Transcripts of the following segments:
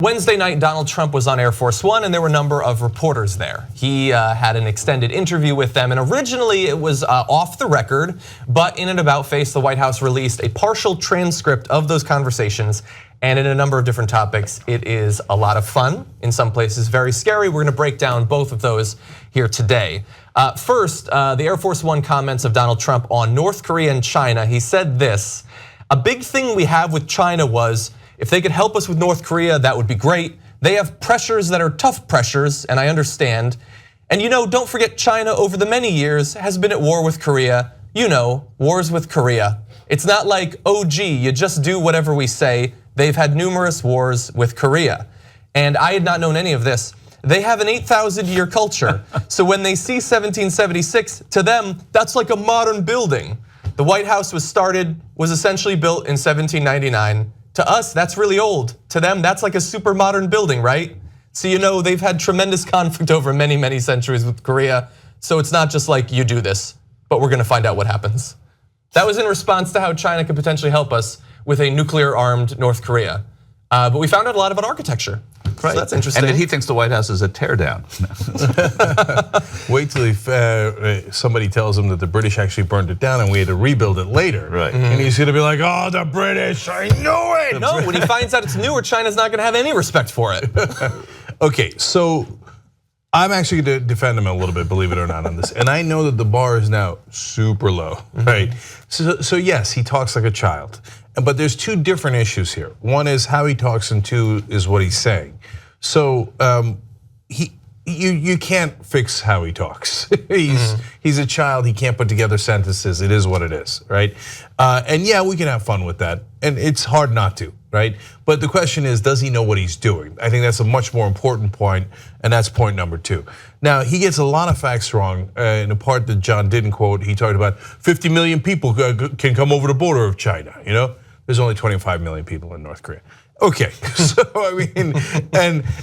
Wednesday night, Donald Trump was on Air Force One and there were a number of reporters there. He had an extended interview with them, and originally it was off the record, but in an about face, the White House released a partial transcript of those conversations, and in a number of different topics. It is a lot of fun, in some places very scary. We're gonna break down both of those here today. First, the Air Force One comments of Donald Trump on North Korea and China. He said this: "A big thing we have with China was, if they could help us with North Korea, that would be great. They have pressures that are tough pressures, and I understand. And don't forget, China over the many years has been at war with Korea. Wars with Korea. It's not like, oh gee, you just do whatever we say. They've had numerous wars with Korea." And I had not known any of this. They have an 8,000-year culture. So when they see 1776, to them, that's like a modern building. The White House was essentially built in 1799. To us, that's really old. To them, that's like a super modern building, right? So they've had tremendous conflict over many, many centuries with Korea. So it's not just like you do this, but we're gonna find out what happens. That was in response to how China could potentially help us with a nuclear-armed North Korea. But we found out a lot about architecture. Right. So that's interesting. And he thinks the White House is a teardown. Wait till somebody tells him that the British actually burned it down and we had to rebuild it later. Right. And he's gonna be like, oh, the British, I knew it. No, when he finds out it's newer, China's not gonna have any respect for it. Okay, so I'm actually gonna defend him a little bit, believe it or not, on this. And I know that the bar is now super low, right? So yes, he talks like a child. But there's two different issues here. One is how he talks, and two is what he's saying. So you can't fix how he talks. He's a child. He can't put together sentences. It is what it is, right? And yeah, we can have fun with that, and it's hard not to, right? But the question is, does he know what he's doing? I think that's a much more important point, and that's point number two. Now, he gets a lot of facts wrong. In the part that John didn't quote, he talked about 50 million people can come over the border of China. There's only 25 million people in North Korea. Okay, so I mean,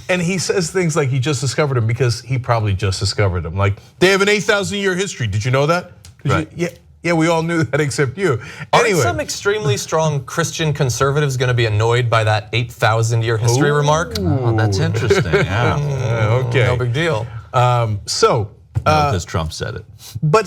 and he says things like he just discovered them because he probably just discovered them. Like, they have an 8,000-year history. Did you know that? Right. Yeah, we all knew that except you. Aren't some extremely strong Christian conservatives gonna be annoyed by that 8,000-year history remark? Oh, that's interesting, yeah. Okay. No big deal. Because Trump said it. But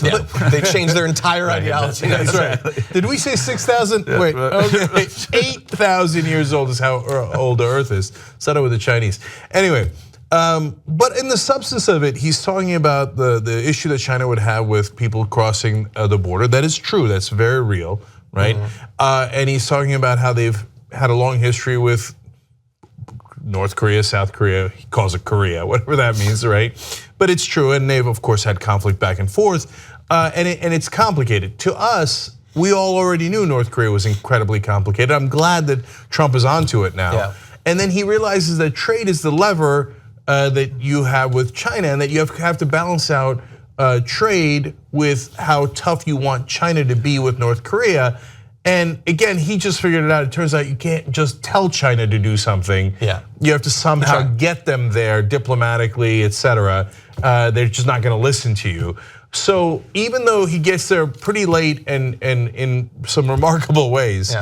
they changed their entire ideology. That's right. Did we say 6,000? Wait, okay. 8,000 years old is how old the Earth is. Started with the Chinese. Anyway, but in the substance of it, he's talking about the issue that China would have with people crossing the border. That is true. That's very real, right? And he's talking about how they've had a long history with North Korea, South Korea, he calls it Korea, whatever that means, right? But it's true, and they've of course had conflict back and forth, and it's complicated. To us, we all already knew North Korea was incredibly complicated. I'm glad that Trump is onto it now. Yeah. And then he realizes that trade is the lever that you have with China, and that you have to balance out trade with how tough you want China to be with North Korea. And again, he just figured it out. It turns out you can't just tell China to do something. Yeah. You have to somehow get them there diplomatically, etc. They're just not gonna listen to you. So even though he gets there pretty late and in some remarkable ways,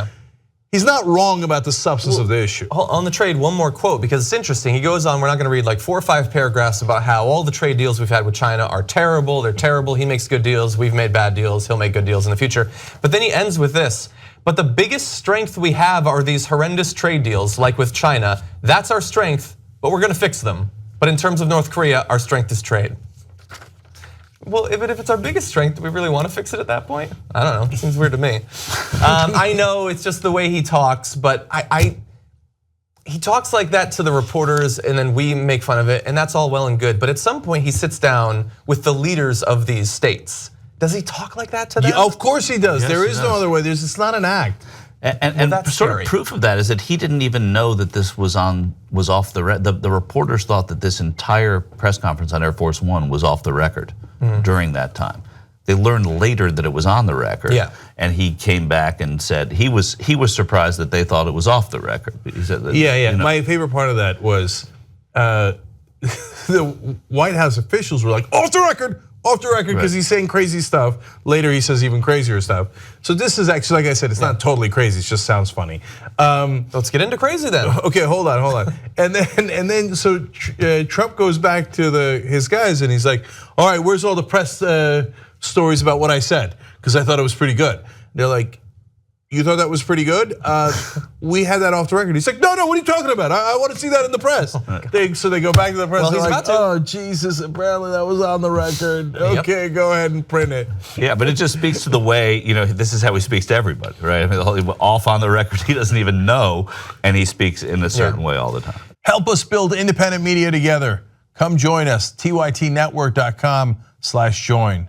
he's not wrong about the substance of the issue. On the trade, one more quote, because it's interesting. He goes on, we're not gonna read like 4 or 5 paragraphs about how all the trade deals we've had with China are terrible, they're terrible. He makes good deals, we've made bad deals, he'll make good deals in the future. But then he ends with this: but the biggest strength we have are these horrendous trade deals, like with China. That's our strength, but we're gonna fix them. But in terms of North Korea, our strength is trade. Well, if it's our biggest strength, do we really want to fix it at that point? I don't know, it seems weird to me. I know it's just the way he talks, but he talks like that to the reporters and then we make fun of it, and that's all well and good. But at some point he sits down with the leaders of these states. Does he talk like that to them? Yeah, of course he does. Yes, there is no other way. It's not an act. And sort of proof of that is that he didn't even know that this was off the record. The reporters thought that this entire press conference on Air Force One was off the record during that time. They learned later that it was on the record. Yeah. And he came back and said he was surprised that they thought it was off the record. He said that, yeah. My favorite part of that was the White House officials were like, off the record. off the record because he's saying crazy stuff. Later he says even crazier stuff. So this is actually, like I said, it's not totally crazy. It just sounds funny. Let's get into crazy then. Okay, hold on. and then so Trump goes back to his guys and he's like, all right, where's all the press stories about what I said? Because I thought it was pretty good. They're like, you thought that was pretty good? We had that off the record. He's like, no, what are you talking about? I want to see that in the press. So they go back to the press. Well, they're he's like, about to. oh, Jesus, apparently that was on the record. Okay, go ahead and print it. Yeah, but it just speaks to the way, this is how he speaks to everybody, right? I mean, off on the record, he doesn't even know, and he speaks in a certain way all the time. Help us build independent media together. Come join us, tytnetwork.com/join.